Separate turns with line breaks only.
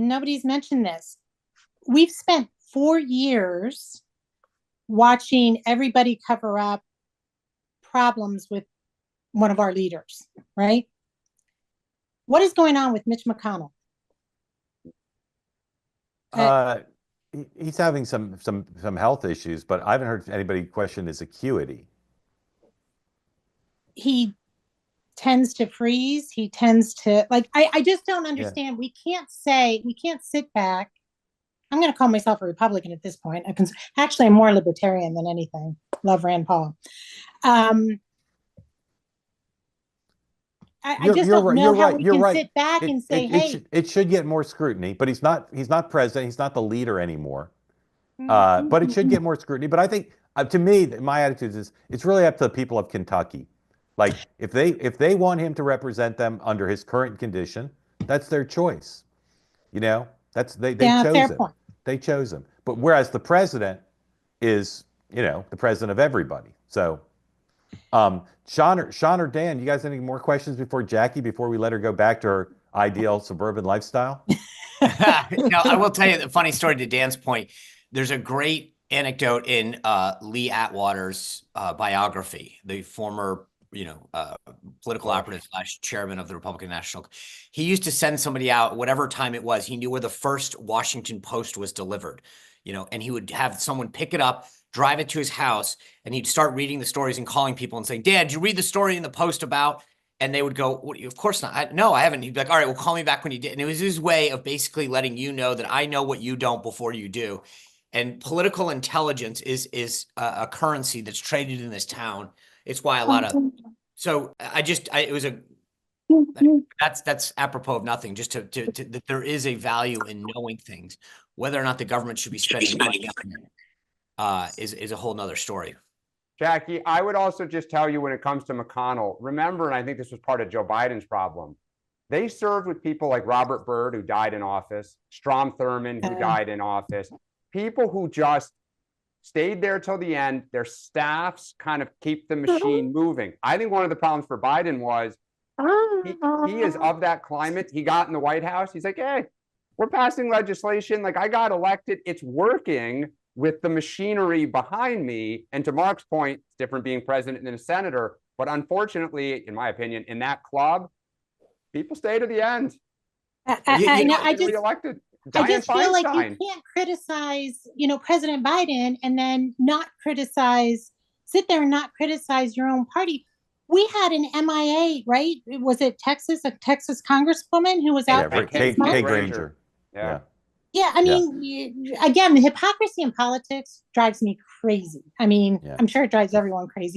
nobody's mentioned this. We've spent 4 years watching everybody cover up problems with one of our leaders, right? What is going on with Mitch McConnell?
He's having some health issues, but I haven't heard anybody question his acuity.
He tends to freeze. He tends to I just don't
Yeah.
understand. We can't sit back. I'm going to call myself a Republican at this point. Actually, I'm more libertarian than anything. Love Rand Paul. I just don't know how we can sit back and say, hey.
It should get more scrutiny, but he's not president. He's not the leader anymore. But it should get more scrutiny. But I think, to me, my attitude is it's really up to the people of Kentucky. Like, if they want him to represent them under his current condition, that's their choice. You know, they chose him.
Point.
They chose him. But whereas the president is, the president of everybody. So, Sean or Dan, you guys have any more questions before we let her go back to her ideal suburban lifestyle?
No, I will tell you the funny story to Dan's point. There's a great anecdote in Lee Atwater's biography, the former political operative / chairman of the Republican National. He used to send somebody out, whatever time it was. He knew where the first Washington Post was delivered, and he would have someone pick it up, drive it to his house, and he'd start reading the stories and calling people and saying, "Dad, did you read the story in the Post about?" And they would go, well, "Of course not. No, I haven't." He'd be like, "All right, well, call me back when you did." And it was his way of basically letting you know that I know what you don't before you do. And political intelligence is a currency that's traded in this town. It's why a lot of, so that's apropos of nothing, just that there is a value in knowing things. Whether or not the government should be spending money is a whole nother story.
Jackie, I would also just tell you, when it comes to McConnell, remember, and I think this was part of Joe Biden's problem, they served with people like Robert Byrd, who died in office, Strom Thurmond, who died in office, people who just stayed there till the end. Their staffs kind of keep the machine moving. I think one of the problems for Biden was he is of that climate. He got in the White House. He's like, hey, we're passing legislation. Like, I got elected. It's working with the machinery behind me. And to Mark's point, it's different being president than a senator. But unfortunately, in my opinion, in that club, people stay to the end.
I just feel like you can't criticize, President Biden and then sit there and not criticize your own party. We had an MIA, right? Was it Texas, a Texas congresswoman who was out?
Kay Granger.
Yeah.
Yeah, I mean, again, the hypocrisy in politics drives me crazy. I mean, I'm sure it drives everyone crazy.